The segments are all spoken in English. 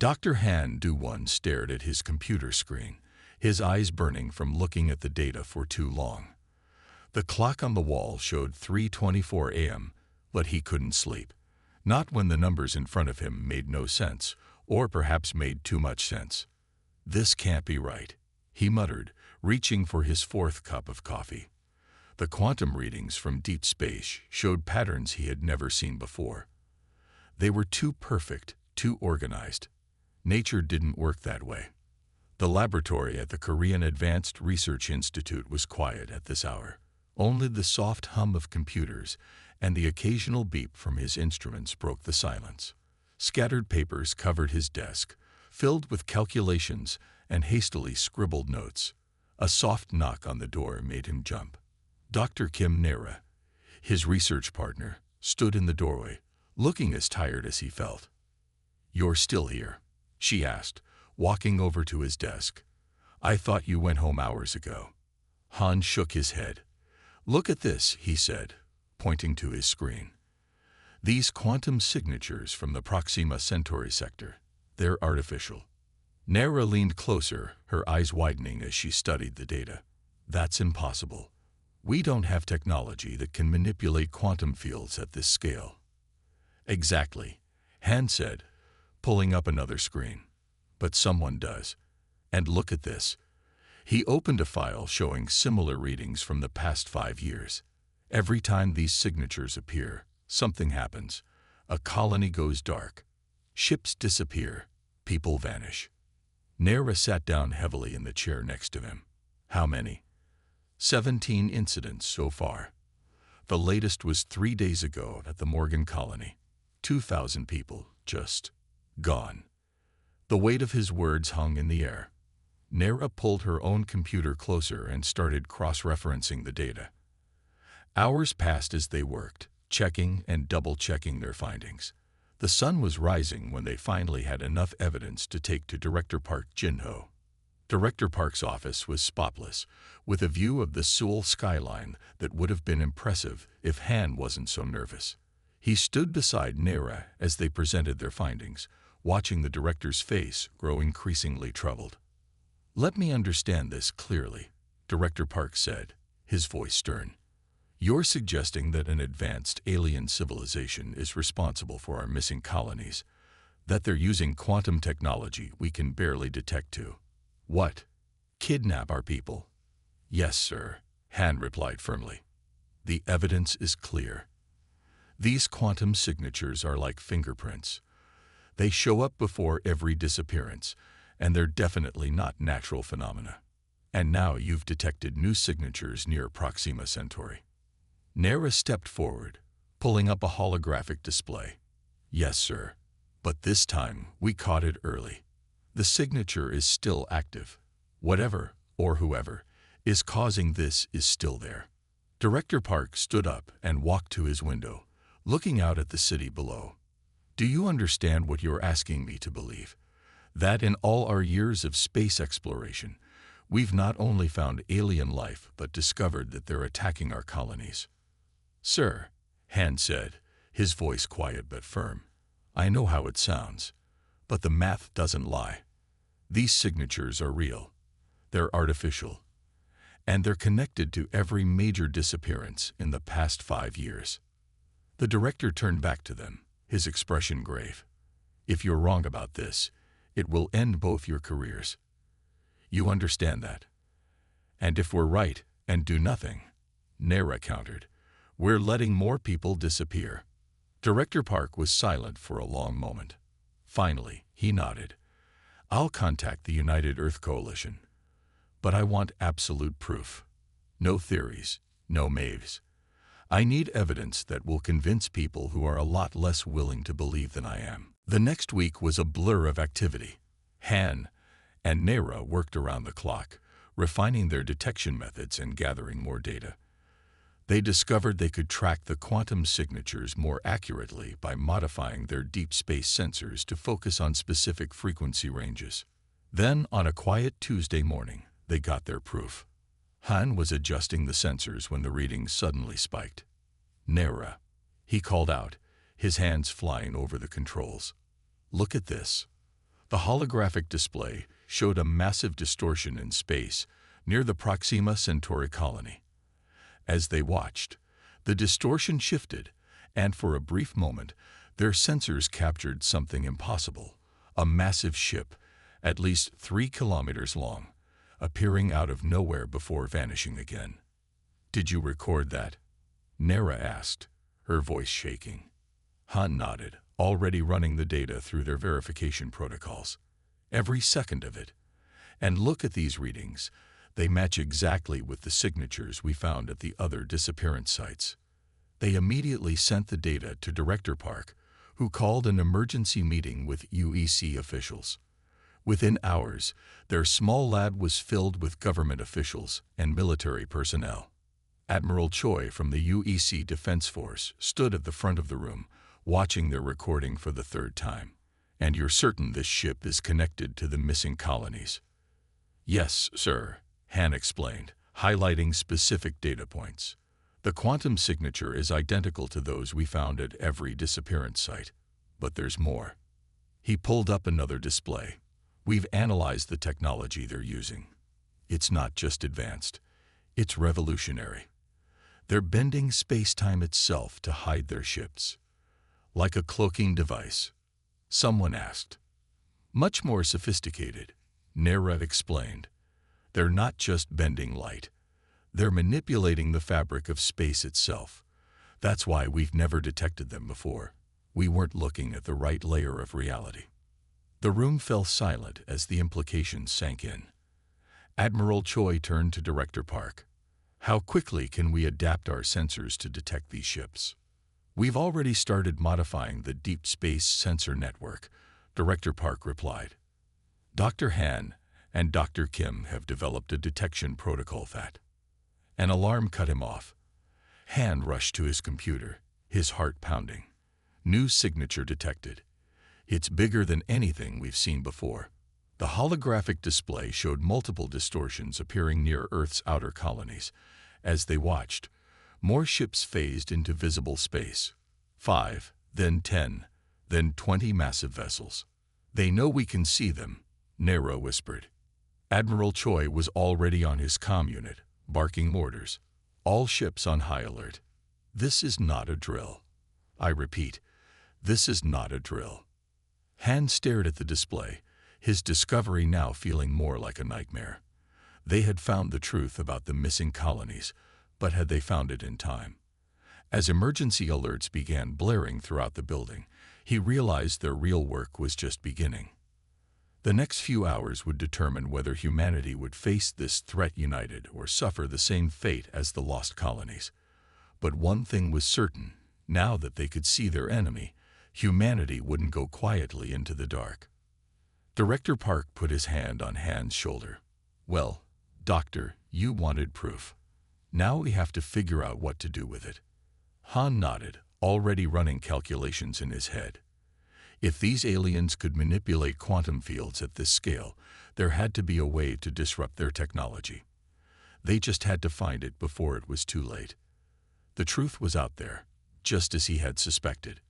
Dr. Han Du-Won stared at his computer screen, his eyes burning from looking at the data for too long. The clock on the wall showed 3:24 a.m., but he couldn't sleep. Not when the numbers in front of him made no sense, or perhaps made too much sense. "This can't be right," he muttered, reaching for his fourth cup of coffee. The quantum readings from deep space showed patterns he had never seen before. They were too perfect, too organized. Nature didn't work that way. The laboratory at the Korean Advanced Research Institute was quiet at this hour. Only the soft hum of computers and the occasional beep from his instruments broke the silence. Scattered papers covered his desk, filled with calculations and hastily scribbled notes. A soft knock on the door made him jump. Dr. Kim Nera, his research partner, stood in the doorway, looking as tired as he felt. "You're still here?" she asked, walking over to his desk. "I thought you went home hours ago." Han shook his head. "Look at this," he said, pointing to his screen. "These quantum signatures from the Proxima Centauri sector, they're artificial." Nera leaned closer, her eyes widening as she studied the data. "That's impossible. We don't have technology that can manipulate quantum fields at this scale." "Exactly," Han said, pulling up another screen. "But someone does. And look at this." He opened a file showing similar readings from the past 5 years. Every time these signatures appear, something happens. A colony goes dark. Ships disappear. People vanish. Nera sat down heavily in the chair next to him. "How many?" 17 incidents so far. The latest was 3 days ago at the Morgan colony. 2,000 people just gone. The weight of his words hung in the air. Nera pulled her own computer closer and started cross-referencing the data. Hours passed as they worked, checking and double-checking their findings. The sun was rising when they finally had enough evidence to take to Director Park Jin-ho. Director Park's office was spotless, with a view of the Seoul skyline that would have been impressive if Han wasn't so nervous. He stood beside Nera as they presented their findings, watching the director's face grow increasingly troubled. "Let me understand this clearly," Director Park said, his voice stern. "You're suggesting that an advanced alien civilization is responsible for our missing colonies, that they're using quantum technology we can barely detect to. What? Kidnap our people?" "Yes, sir," Han replied firmly. "The evidence is clear. These quantum signatures are like fingerprints. They show up before every disappearance, and they're definitely not natural phenomena. And now you've detected new signatures near Proxima Centauri." Nera stepped forward, pulling up a holographic display. "Yes, sir. But this time we caught it early. The signature is still active. Whatever, or whoever, is causing this is still there." Director Park stood up and walked to his window, looking out at the city below. "Do you understand what you're asking me to believe? That in all our years of space exploration, we've not only found alien life but discovered that they're attacking our colonies?" "Sir," Han said, his voice quiet but firm, "I know how it sounds, but the math doesn't lie. These signatures are real. They're artificial. And they're connected to every major disappearance in the past 5 years." The director turned back to them, his expression grave. "If you're wrong about this, it will end both your careers. You understand that? And if we're right and do nothing," Nera countered, "we're letting more people disappear." Director Park was silent for a long moment. Finally, he nodded. "I'll contact the United Earth Coalition. But I want absolute proof. No theories, no maybes. I need evidence that will convince people who are a lot less willing to believe than I am." The next week was a blur of activity. Han and Nera worked around the clock, refining their detection methods and gathering more data. They discovered they could track the quantum signatures more accurately by modifying their deep space sensors to focus on specific frequency ranges. Then, on a quiet Tuesday morning, they got their proof. Han was adjusting the sensors when the readings suddenly spiked. "Nera," he called out, his hands flying over the controls. "Look at this. The holographic display showed a massive distortion in space near the Proxima Centauri colony. As they watched, the distortion shifted, and for a brief moment, their sensors captured something impossible: a massive ship, at least 3 kilometers long, appearing out of nowhere before vanishing again. "Did you record that?" Nera asked, her voice shaking. Han nodded, already running the data through their verification protocols. "Every second of it. And look at these readings. They match exactly with the signatures we found at the other disappearance sites." They immediately sent the data to Director Park, who called an emergency meeting with UEC officials. Within hours, their small lab was filled with government officials and military personnel. Admiral Choi from the UEC Defense Force stood at the front of the room, watching their recording for the third time. "And you're certain this ship is connected to the missing colonies?" "Yes, sir," Han explained, highlighting specific data points. "The quantum signature is identical to those we found at every disappearance site. But there's more." He pulled up another display. "We've analyzed the technology they're using. It's not just advanced, it's revolutionary. They're bending space-time itself to hide their ships. Like a cloaking device." Someone asked. "Much more sophisticated," Nera explained. "They're not just bending light. They're manipulating the fabric of space itself. That's why we've never detected them before. We weren't looking at the right layer of reality." The room fell silent as the implications sank in. Admiral Choi turned to Director Park. "How quickly can we adapt our sensors to detect these ships?" "We've already started modifying the deep space sensor network," Director Park replied. "Dr. Han and Dr. Kim have developed a detection protocol that—" An alarm cut him off. Han rushed to his computer, his heart pounding. "New signature detected. It's bigger than anything we've seen before." The holographic display showed multiple distortions appearing near Earth's outer colonies. As they watched, more ships phased into visible space. 5, then 10, then 20 massive vessels. "They know we can see them," Nero whispered. Admiral Choi was already on his comm unit, barking orders. "All ships on high alert. This is not a drill. I repeat, this is not a drill." Han stared at the display, his discovery now feeling more like a nightmare. They had found the truth about the missing colonies, but had they found it in time? As emergency alerts began blaring throughout the building, he realized their real work was just beginning. The next few hours would determine whether humanity would face this threat united or suffer the same fate as the lost colonies. But one thing was certain: now that they could see their enemy, humanity wouldn't go quietly into the dark. Director Park put his hand on Han's shoulder. "Well, Doctor, you wanted proof. Now we have to figure out what to do with it." Han nodded, already running calculations in his head. If these aliens could manipulate quantum fields at this scale, there had to be a way to disrupt their technology. They just had to find it before it was too late. The truth was out there, just as he had suspected.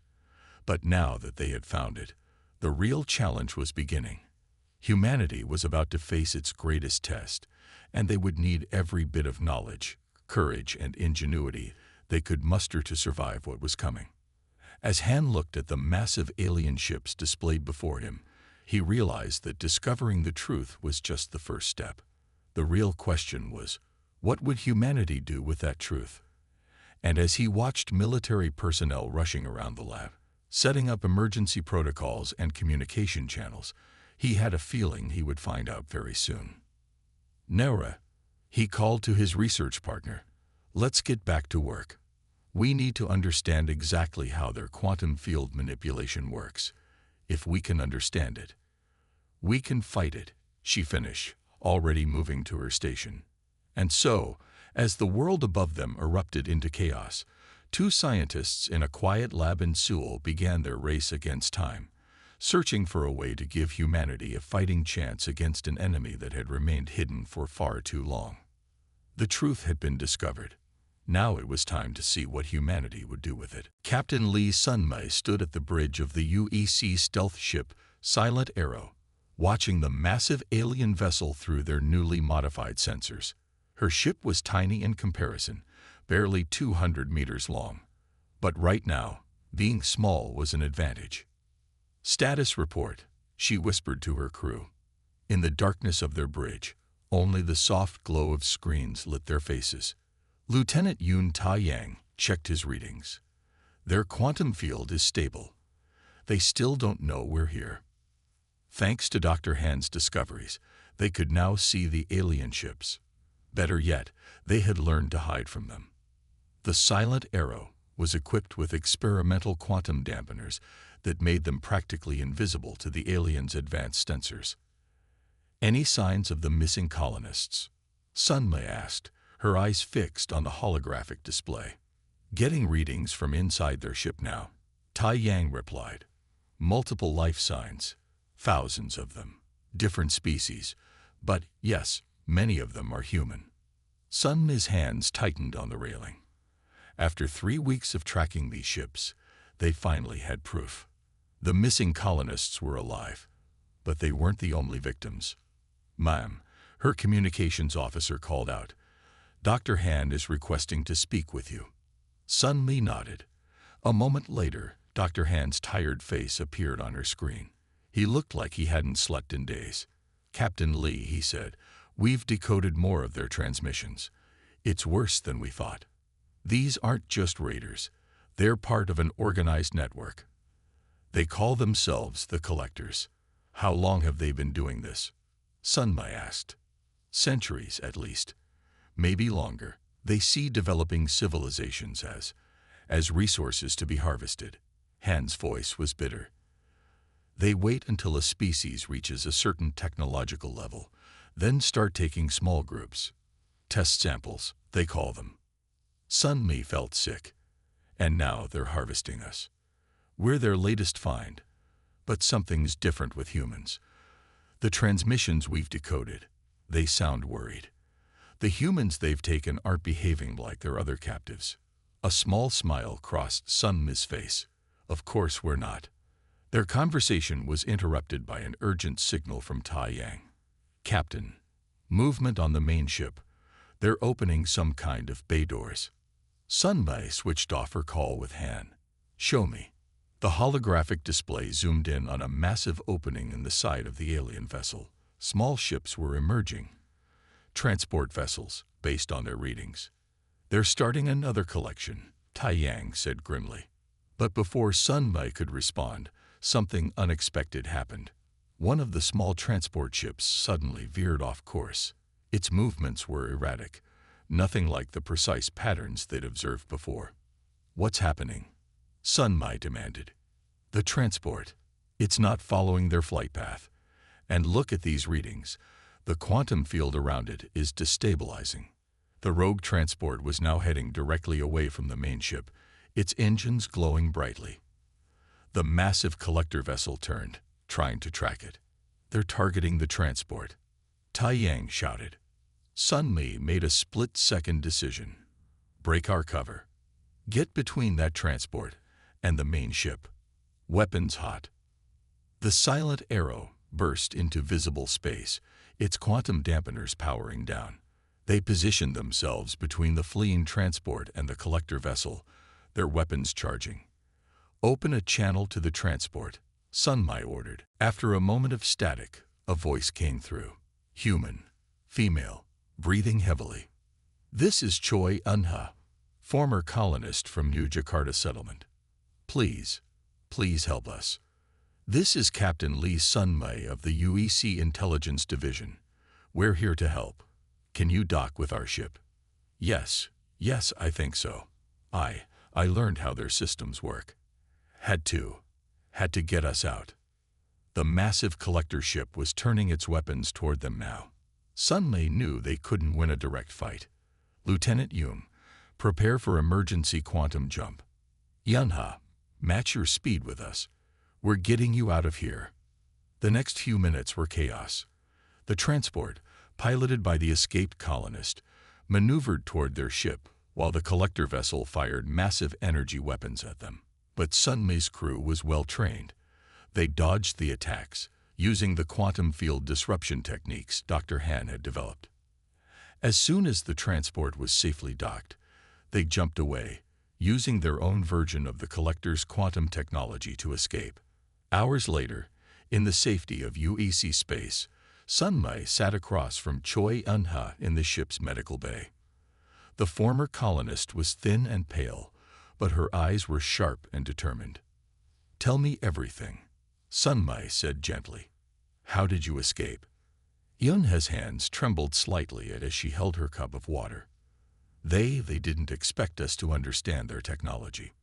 But now that they had found it, the real challenge was beginning. Humanity was about to face its greatest test, and they would need every bit of knowledge, courage, and ingenuity they could muster to survive what was coming. As Han looked at the massive alien ships displayed before him, he realized that discovering the truth was just the first step. The real question was, what would humanity do with that truth? And as he watched military personnel rushing around the lab, setting up emergency protocols and communication channels, he had a feeling he would find out very soon. "Nera," he called to his research partner, "let's get back to work. We need to understand exactly how their quantum field manipulation works. If we can understand it, we can fight it," she finished, already moving to her station. And so, as the world above them erupted into chaos, two scientists in a quiet lab in Seoul began their race against time, searching for a way to give humanity a fighting chance against an enemy that had remained hidden for far too long. The truth had been discovered. Now it was time to see what humanity would do with it. Captain Lee Sunmei stood at the bridge of the UEC stealth ship Silent Arrow, watching the massive alien vessel through their newly modified sensors. Her ship was tiny in comparison, barely 200 meters long. But right now, being small was an advantage. "Status report," she whispered to her crew. In the darkness of their bridge, only the soft glow of screens lit their faces. Lieutenant Yun Ta-Yang checked his readings. "Their quantum field is stable. They still don't know we're here." Thanks to Dr. Han's discoveries, they could now see the alien ships. Better yet, they had learned to hide from them. The Silent Arrow was equipped with experimental quantum dampeners that made them practically invisible to the aliens' advanced sensors. "Any signs of the missing colonists?" Sunmei asked, her eyes fixed on the holographic display. "Getting readings from inside their ship now," Tai-Yang replied. "Multiple life signs, thousands of them, different species, but yes, many of them are human." Sunmei's hands tightened on the railing. After 3 weeks of tracking these ships, they finally had proof. The missing colonists were alive, but they weren't the only victims. "Ma'am," her communications officer called out, "Dr. Han is requesting to speak with you." Sunmei nodded. A moment later, Dr. Han's tired face appeared on her screen. He looked like he hadn't slept in days. "Captain Lee," he said, "we've decoded more of their transmissions. It's worse than we thought. These aren't just raiders. They're part of an organized network. They call themselves the Collectors." "How long have they been doing this?" Sunmei asked. "Centuries, at least. Maybe longer. They see developing civilizations as resources to be harvested." Han's voice was bitter. "They wait until a species reaches a certain technological level, then start taking small groups. Test samples, they call them." Sunmei felt sick. "And now they're harvesting us. We're their latest find. But something's different with humans. The transmissions we've decoded, they sound worried. The humans they've taken aren't behaving like their other captives." A small smile crossed Sunmei's face. "Of course we're not." Their conversation was interrupted by an urgent signal from Tai-Yang. "Captain, movement on the main ship. They're opening some kind of bay doors." Sunmei switched off her call with Han. "Show me." The holographic display zoomed in on a massive opening in the side of the alien vessel. Small ships were emerging. Transport vessels, based on their readings. "They're starting another collection," Tai-Yang said grimly. But before Sunmei could respond, something unexpected happened. One of the small transport ships suddenly veered off course. Its movements were erratic, nothing like the precise patterns they'd observed before. "What's happening?" Sunmei demanded. "The transport. It's not following their flight path. And look at these readings. The quantum field around it is destabilizing." The rogue transport was now heading directly away from the main ship, its engines glowing brightly. The massive collector vessel turned, trying to track it. "They're targeting the transport," Tai-Yang shouted. Sunmei made a split-second decision. "Break our cover. Get between that transport and the main ship. Weapons hot." The Silent Arrow burst into visible space, its quantum dampeners powering down. They positioned themselves between the fleeing transport and the collector vessel, their weapons charging. "Open a channel to the transport," Sunmei ordered. After a moment of static, a voice came through. Human, female, breathing heavily. "This is Choi Eun-ha, former colonist from New Jakarta settlement. Please help us. This is Captain Lee Sunmei of the UEC Intelligence Division. We're here to help. Can you dock with our ship?" Yes, I think so. I learned how their systems work. Had to get us out." The massive collector ship was turning its weapons toward them now. Sunmei knew they couldn't win a direct fight. "Lieutenant Yun, prepare for emergency quantum jump. Yunha, match your speed with us. We're getting you out of here." The next few minutes were chaos. The transport, piloted by the escaped colonist, maneuvered toward their ship while the collector vessel fired massive energy weapons at them. But Sunmei's crew was well trained. They dodged the attacks, using the quantum field disruption techniques Dr. Han had developed. As soon as the transport was safely docked, they jumped away, using their own version of the collector's quantum technology to escape. Hours later, in the safety of UEC space, Sun Mei sat across from Choi Eun-ha in the ship's medical bay. The former colonist was thin and pale, but her eyes were sharp and determined. "Tell me everything," Sun Mei said gently. "How did you escape?" Eun-ha's hands trembled slightly as she held her cup of water. They didn't expect us to understand their technology.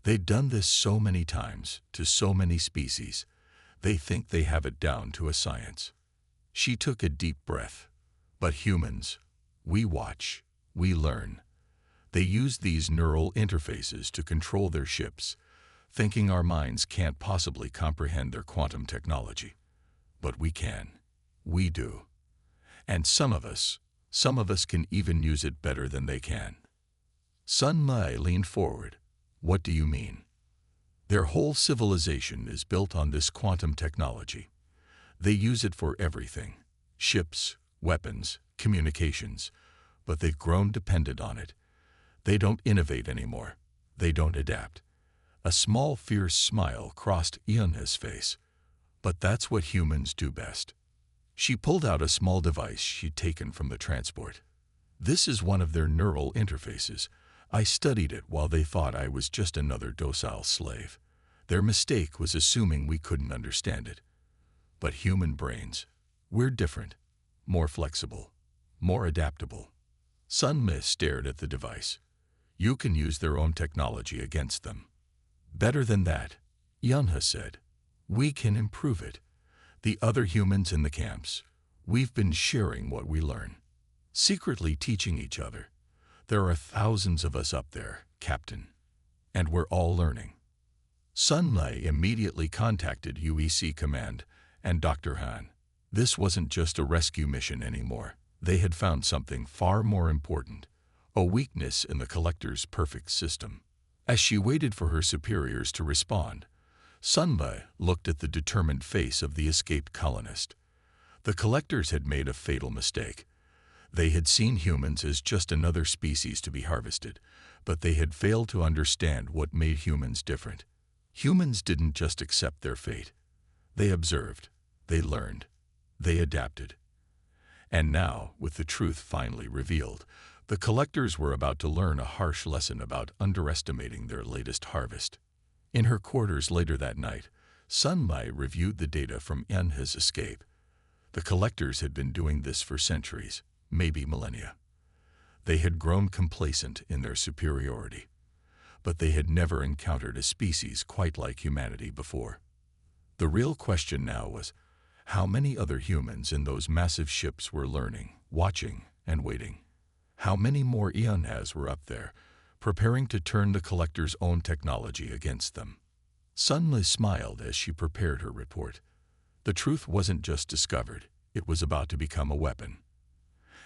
They'd done this so many times, to so many species. They think they have it down to a science. She took a deep breath. But humans, we watch, we learn. They use these neural interfaces to control their ships, thinking our minds can't possibly comprehend their quantum technology. But we can. We do. And some of us can even use it better than they can. Sun Mei leaned forward. "What do you mean?" "Their whole civilization is built on this quantum technology. They use it for everything. Ships, weapons, communications. But they've grown dependent on it. They don't innovate anymore. They don't adapt." A small, fierce smile crossed Eun-ha's face. "But that's what humans do best." She pulled out a small device she'd taken from the transport. "This is one of their neural interfaces. I studied it while they thought I was just another docile slave. Their mistake was assuming we couldn't understand it. But human brains, we're different, more flexible, more adaptable." Sun Mei stared at the device. "You can use their own technology against them." "Better than that," Eun-ha said. "We can improve it. The other humans in the camps, we've been sharing what we learn, secretly teaching each other. There are thousands of us up there, Captain, and we're all learning." Sun Mei immediately contacted UEC Command and Dr. Han. This wasn't just a rescue mission anymore. They had found something far more important, a weakness in the collector's perfect system. As she waited for her superiors to respond, Sun Mei looked at the determined face of the escaped colonist. The collectors had made a fatal mistake. They had seen humans as just another species to be harvested, but they had failed to understand what made humans different. Humans didn't just accept their fate. They observed, they learned, they adapted. And now, with the truth finally revealed, the collectors were about to learn a harsh lesson about underestimating their latest harvest. In her quarters later that night, Sun Mei reviewed the data from Eun-ha's escape. The collectors had been doing this for centuries, maybe millennia. They had grown complacent in their superiority, but they had never encountered a species quite like humanity before. The real question now was, how many other humans in those massive ships were learning, watching, and waiting? How many more Eun-has were up there, preparing to turn the collector's own technology against them? Sun Mei smiled as she prepared her report. The truth wasn't just discovered, it was about to become a weapon.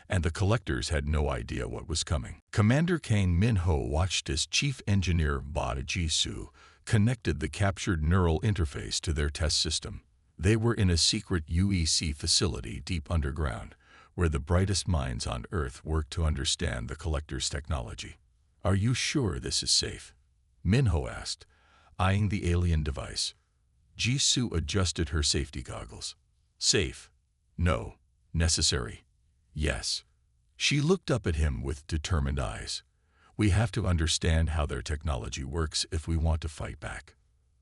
And the collectors had no idea what was coming. Commander Kang Min-ho watched as Chief Engineer Ba Ji-soo connected the captured neural interface to their test system. They were in a secret UEC facility deep underground, where the brightest minds on Earth worked to understand the collector's technology. "Are you sure this is safe?" Min-ho asked, eyeing the alien device. Ji-soo adjusted her safety goggles. "Safe? No. Necessary? Yes." She looked up at him with determined eyes. "We have to understand how their technology works if we want to fight back."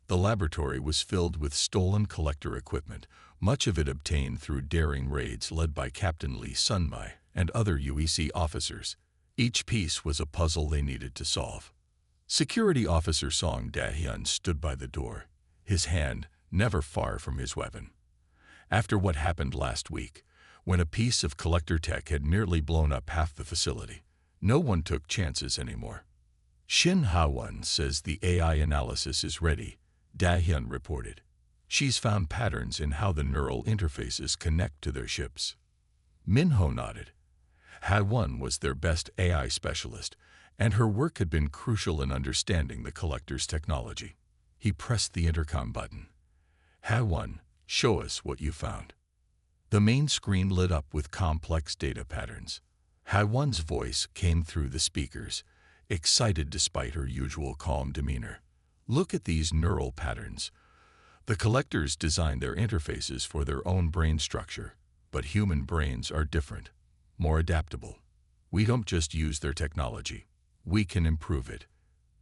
The laboratory was filled with stolen collector equipment, much of it obtained through daring raids led by Captain Lee Sun Mei and other UEC officers. Each piece was a puzzle they needed to solve. Security Officer Song Da-hyun stood by the door, his hand never far from his weapon. After what happened last week, when a piece of collector tech had nearly blown up half the facility, no one took chances anymore. "Shin Ha-won says the AI analysis is ready," Da-hyun reported. "She's found patterns in how the neural interfaces connect to their ships." Min-ho nodded. Ha-won was their best AI specialist, and her work had been crucial in understanding the collector's technology. He pressed the intercom button. "Ha-won, Show us what you found. The main screen lit up with complex data patterns. HFY's voice came through the speakers, excited despite her usual calm demeanor. Look at these neural patterns. The collectors designed their interfaces for their own brain structure, but human brains are different, more adaptable. We don't just use their technology, we can improve it.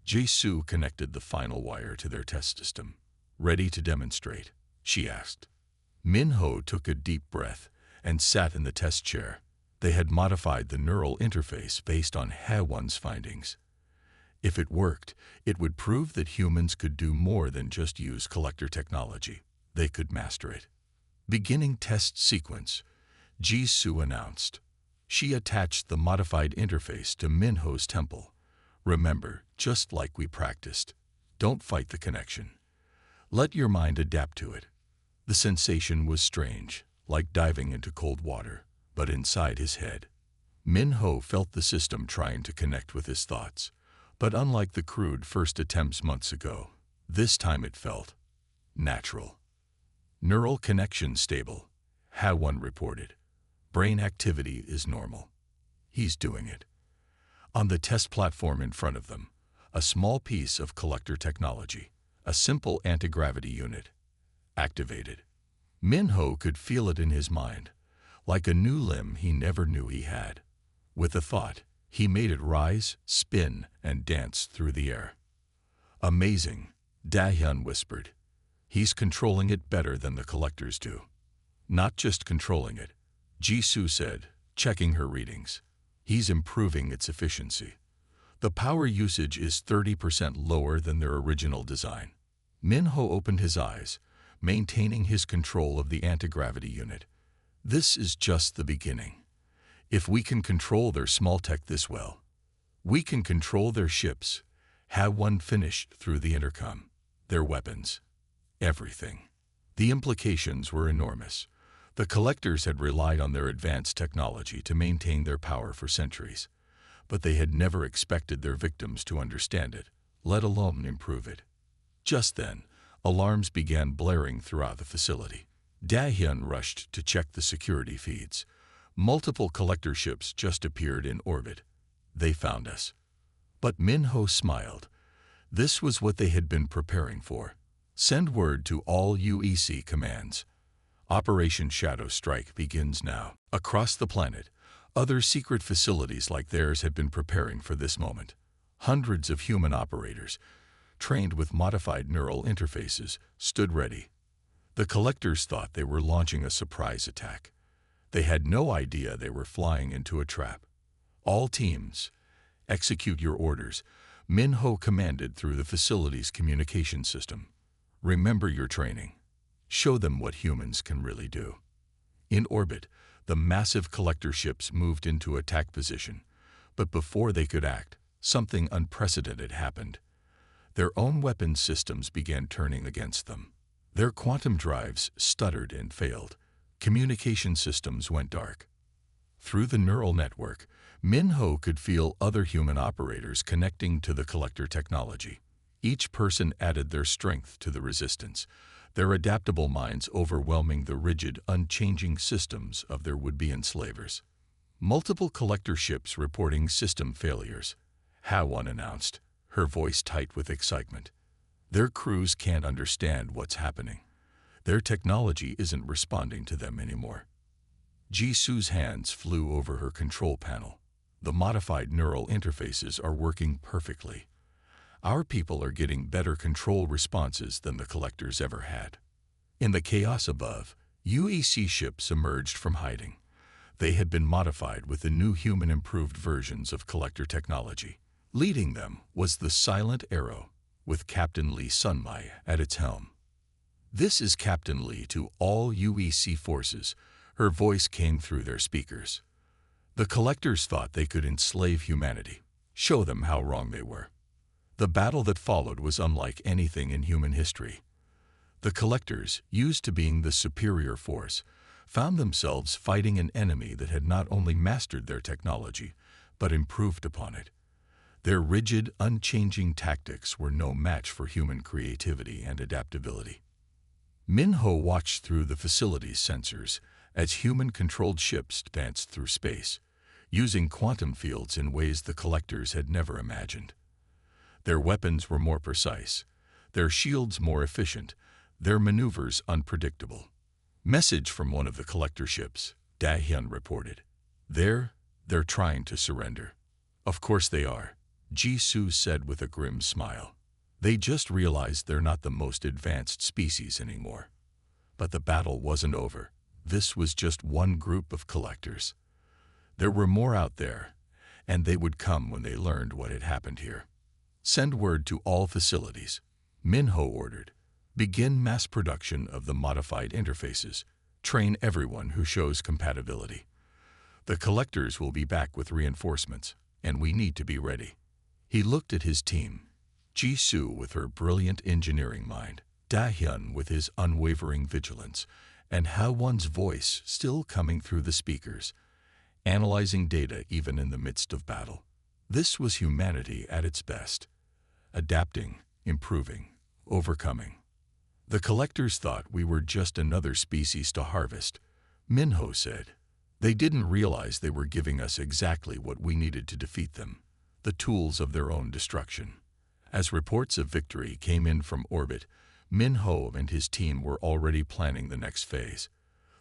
Jisoo connected the final wire to their test system. Ready to demonstrate? She asked. Minho took a deep breath and sat in the test chair. They had modified the neural interface based on HFY's findings. If it worked, it would prove that humans could do more than just use collector technology. They could master it. Beginning test sequence, Jisoo announced. She attached the modified interface to Minho's temple. Remember, just like we practiced, don't fight the connection. Let your mind adapt to it. The sensation was strange, like diving into cold water, but inside his head. Minho felt the system trying to connect with his thoughts, but unlike the crude first attempts months ago, this time it felt natural. Neural connection stable, HFY reported. Brain activity is normal. He's doing it. On the test platform in front of them, a small piece of collector technology, a simple anti-gravity unit, activated. Minho could feel it in his mind, like a new limb he never knew he had. With a thought, he made it rise, spin, and dance through the air. Amazing, Dahyun whispered. He's controlling it better than the collectors do. Not just controlling it, Jisoo said, checking her readings. He's improving its efficiency. The power usage is 30% lower than their original design. Minho opened his eyes, maintaining his control of the anti-gravity unit. This is just the beginning. If we can control their small tech this well, we can control their ships. HFY finished through the intercom. Their weapons. Everything. The implications were enormous. The collectors had relied on their advanced technology to maintain their power for centuries, but they had never expected their victims to understand it, let alone improve it. Just then, alarms began blaring throughout the facility. Dahyun rushed to check the security feeds. Multiple collector ships just appeared in orbit. They found us. But Minho smiled. This was what they had been preparing for. Send word to all UEC commands. Operation Shadow Strike begins now. Across the planet, other secret facilities like theirs had been preparing for this moment. Hundreds of human operators, trained with modified neural interfaces, stood ready. The collectors thought they were launching a surprise attack. They had no idea they were flying into a trap. All teams, execute your orders, Minho commanded through the facility's communication system. Remember your training. Show them what humans can really do. In orbit, the massive collector ships moved into attack position, but before they could act, something unprecedented happened. Their own weapons systems began turning against them. Their quantum drives stuttered and failed. Communication systems went dark. Through the neural network, Minho could feel other human operators connecting to the collector technology. Each person added their strength to the resistance, their adaptable minds overwhelming the rigid, unchanging systems of their would-be enslavers. Multiple collector ships reporting system failures. HFY announced, her voice tight with excitement. Their crews can't understand what's happening. Their technology isn't responding to them anymore. Jisoo's hands flew over her control panel. The modified neural interfaces are working perfectly. Our people are getting better control responses than the collectors ever had. In the chaos above, UEC ships emerged from hiding. They had been modified with the new human-improved versions of collector technology. Leading them was the Silent Arrow, with Captain Lee Sunmai at its helm. This is Captain Lee to all UEC forces. Her voice came through their speakers. The collectors thought they could enslave humanity, show them how wrong they were. The battle that followed was unlike anything in human history. The collectors, used to being the superior force, found themselves fighting an enemy that had not only mastered their technology, but improved upon it. Their rigid, unchanging tactics were no match for human creativity and adaptability. Minho watched through the facility's sensors as human-controlled ships danced through space, using quantum fields in ways the collectors had never imagined. Their weapons were more precise, their shields more efficient, their maneuvers unpredictable. Message from one of the collector ships, Da-hyun reported. They're trying to surrender. Of course they are, Ji-soo said with a grim smile. They just realized they're not the most advanced species anymore. But the battle wasn't over. This was just one group of collectors. There were more out there, and they would come when they learned what had happened here. Send word to all facilities, Minho ordered. Begin mass production of the modified interfaces. Train everyone who shows compatibility. The collectors will be back with reinforcements, and we need to be ready. He looked at his team. Ji-soo with her brilliant engineering mind, Da-hyun with his unwavering vigilance, and Ha-won's voice still coming through the speakers, analyzing data even in the midst of battle. This was humanity at its best. Adapting, improving, overcoming. The collectors thought we were just another species to harvest, Minho said. They didn't realize they were giving us exactly what we needed to defeat them, the tools of their own destruction. As reports of victory came in from orbit, Minho and his team were already planning the next phase.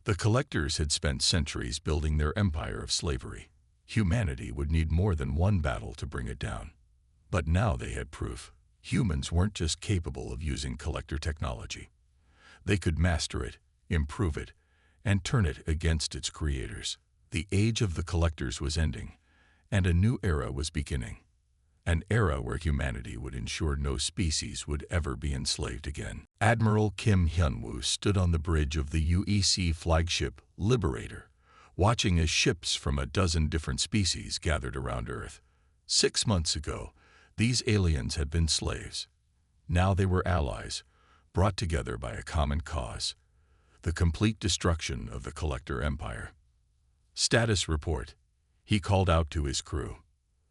The collectors had spent centuries building their empire of slavery. Humanity would need more than one battle to bring it down. But now they had proof. Humans weren't just capable of using collector technology. They could master it, improve it, and turn it against its creators. The age of the collectors was ending, and a new era was beginning. An era where humanity would ensure no species would ever be enslaved again. Admiral Kim Hyun-woo stood on the bridge of the UEC flagship Liberator, watching as ships from a dozen different species gathered around Earth. 6 months ago, these aliens had been slaves. Now they were allies, brought together by a common cause: the complete destruction of the Collector Empire. Status report. He called out to his crew.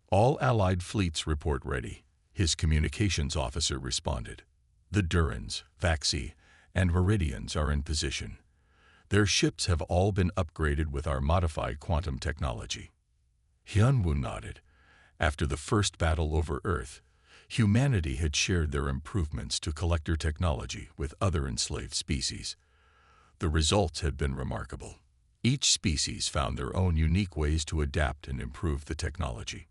All Allied fleets report ready, his communications officer responded. The Durans, Vaxi, and Meridians are in position. Their ships have all been upgraded with our modified quantum technology. Hyun-woo nodded. After the first battle over Earth, humanity had shared their improvements to collector technology with other enslaved species. The results had been remarkable. Each species found their own unique ways to adapt and improve the technology.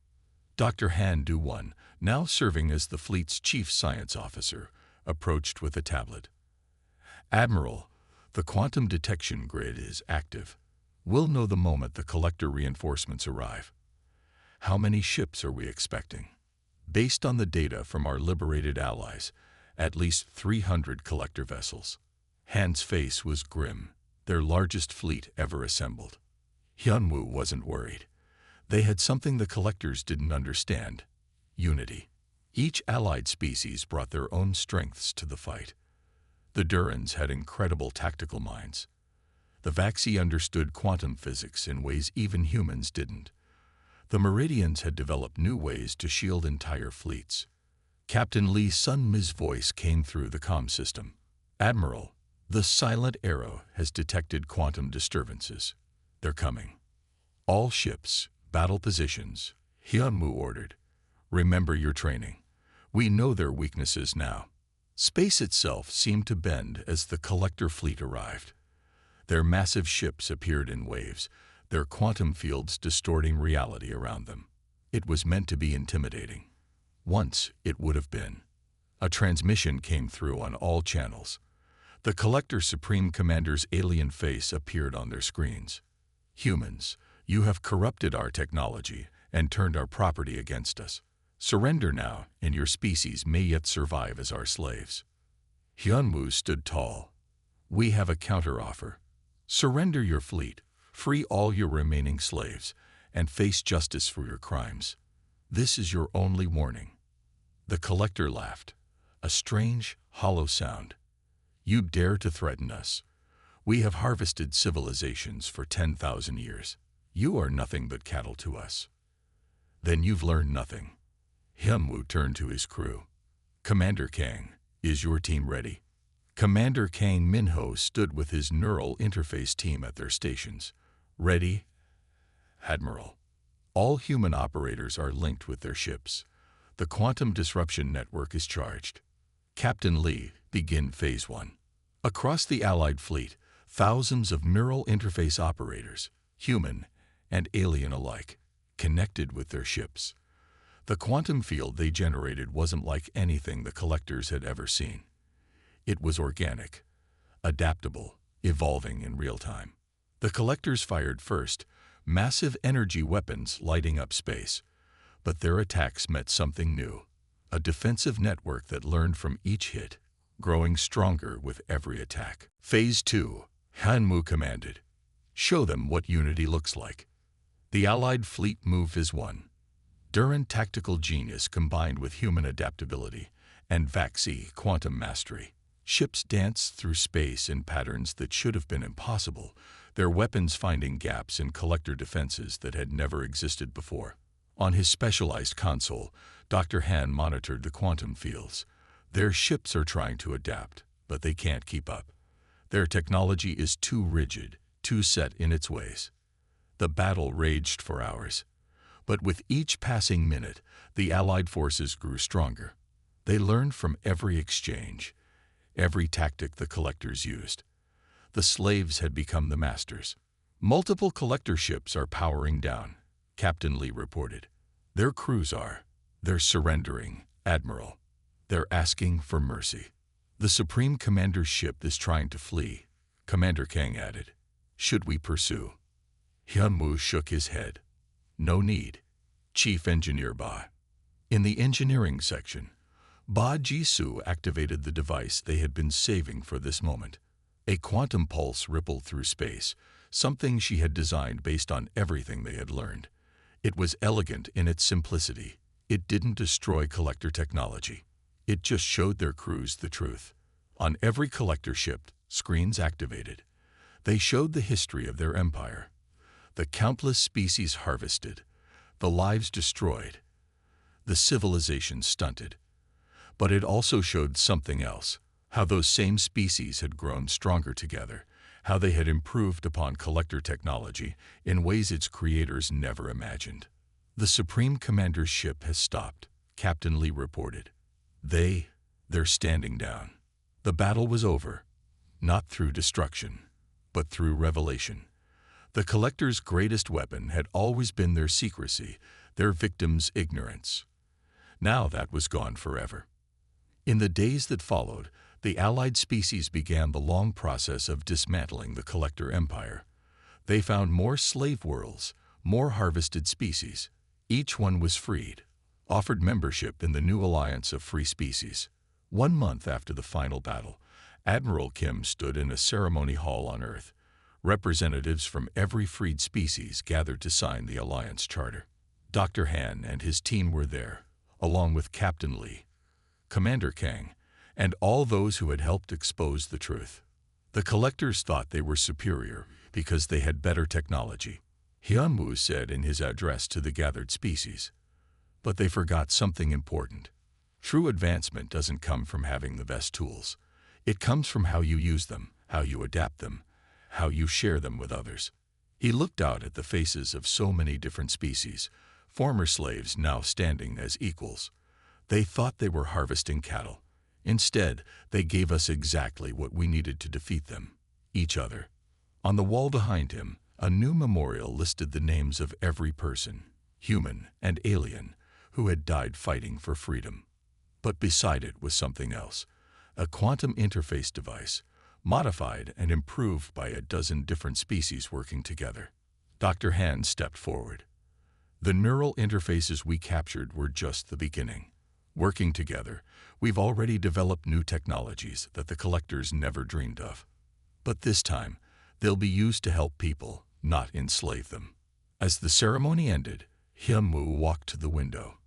Dr. Han Du-won, now serving as the fleet's chief science officer, approached with a tablet. Admiral, the quantum detection grid is active. We'll know the moment the collector reinforcements arrive. How many ships are we expecting? Based on the data from our liberated allies, at least 300 collector vessels. Han's face was grim, their largest fleet ever assembled. Hyun-woo wasn't worried. They had something the collectors didn't understand: unity. Each allied species brought their own strengths to the fight. The Durans had incredible tactical minds. The Vaxi understood quantum physics in ways even humans didn't. The Meridians had developed new ways to shield entire fleets. Captain Lee Sun-mi's voice came through the comm system. Admiral, the Silent Arrow has detected quantum disturbances. They're coming. All ships, battle positions, Hyun-woo ordered. Remember your training. We know their weaknesses now. Space itself seemed to bend as the collector fleet arrived. Their massive ships appeared in waves, their quantum fields distorting reality around them. It was meant to be intimidating. Once it would have been. A transmission came through on all channels. The Collector Supreme Commander's alien face appeared on their screens. Humans, you have corrupted our technology and turned our property against us. Surrender now, and your species may yet survive as our slaves. Hyun-woo stood tall. We have a counteroffer. Surrender your fleet, free all your remaining slaves, and face justice for your crimes. This is your only warning. The Collector laughed, a strange, hollow sound. You dare to threaten us. We have harvested civilizations for 10,000 years. You are nothing but cattle to us. Then you've learned nothing. Hyun-woo turned to his crew. Commander Kang, is your team ready? Commander Kang Minho stood with his neural interface team at their stations. Ready, Admiral. All human operators are linked with their ships. The quantum disruption network is charged. Captain Lee, begin Phase 1. Across the Allied fleet, thousands of neural interface operators, human and alien alike, connected with their ships. The quantum field they generated wasn't like anything the collectors had ever seen. It was organic, adaptable, evolving in real time. The collectors fired first, massive energy weapons lighting up space. But their attacks met something new, a defensive network that learned from each hit, growing stronger with every attack. Phase 2, Hanmu commanded. Show them what unity looks like. The Allied fleet moved as one. Duran tactical genius combined with human adaptability, and Vaxi quantum mastery. Ships danced through space in patterns that should have been impossible, their weapons finding gaps in collector defenses that had never existed before. On his specialized console, Dr. Han monitored the quantum fields. Their ships are trying to adapt, but they can't keep up. Their technology is too rigid, too set in its ways. The battle raged for hours. But with each passing minute, the Allied forces grew stronger. They learned from every exchange, every tactic the collectors used. The slaves had become the masters. Multiple collector ships are powering down, Captain Lee reported. Their crews are. They're surrendering, Admiral. They're asking for mercy. The Supreme Commander's ship is trying to flee, Commander Kang added. Should we pursue? Hyunwoo shook his head. No need. Chief Engineer Ba. In the engineering section, Ba Jisoo activated the device they had been saving for this moment. A quantum pulse rippled through space, something she had designed based on everything they had learned. It was elegant in its simplicity. It didn't destroy collector technology. It just showed their crews the truth. On every collector ship, screens activated. They showed the history of their empire. The countless species harvested, the lives destroyed, the civilization stunted. But it also showed something else, how those same species had grown stronger together, how they had improved upon collector technology in ways its creators never imagined. The Supreme Commander's ship has stopped, Captain Lee reported. They're standing down. The battle was over, not through destruction, but through revelation. The collector's greatest weapon had always been their secrecy, their victims' ignorance. Now that was gone forever. In the days that followed, the Allied species began the long process of dismantling the collector empire. They found more slave worlds, more harvested species. Each one was freed, offered membership in the new alliance of free species. 1 month after the final battle, Admiral Kim stood in a ceremony hall on Earth. Representatives from every freed species gathered to sign the alliance charter. Dr. Han and his team were there, along with Captain Lee, Commander Kang, and all those who had helped expose the truth. The collectors thought they were superior because they had better technology, Hyunwoo said in his address to the gathered species. But they forgot something important. True advancement doesn't come from having the best tools. It comes from how you use them, how you adapt them, how you share them with others. He looked out at the faces of so many different species, former slaves now standing as equals. They thought they were harvesting cattle. Instead, they gave us exactly what we needed to defeat them, each other. On the wall behind him, a new memorial listed the names of every person, human and alien, who had died fighting for freedom. But beside it was something else, a quantum interface device, modified and improved by a dozen different species working together. Dr. Han stepped forward. The neural interfaces we captured were just the beginning. Working together, we've already developed new technologies that the collectors never dreamed of. But this time, they'll be used to help people, not enslave them. As the ceremony ended, Hyunwoo walked to the window.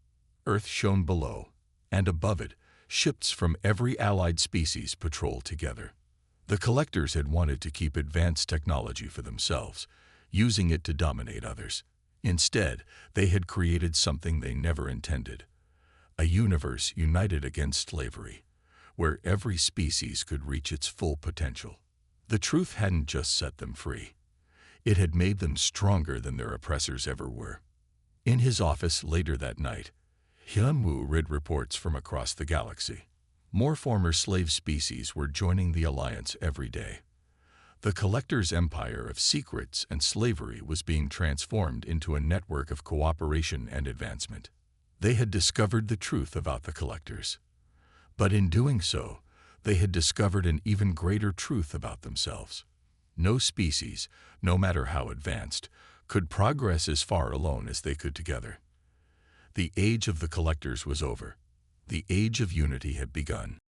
Earth shone below, and above it, ships from every allied species patrolled together. The collectors had wanted to keep advanced technology for themselves, using it to dominate others. Instead, they had created something they never intended. A universe united against slavery, where every species could reach its full potential. The truth hadn't just set them free. It had made them stronger than their oppressors ever were. In his office later that night, Hyun-woo read reports from across the galaxy. More former slave species were joining the Alliance every day. The Collector's empire of secrets and slavery was being transformed into a network of cooperation and advancement. They had discovered the truth about the Collectors. But in doing so, they had discovered an even greater truth about themselves. No species, no matter how advanced, could progress as far alone as they could together. The age of the Collectors was over. The age of unity had begun.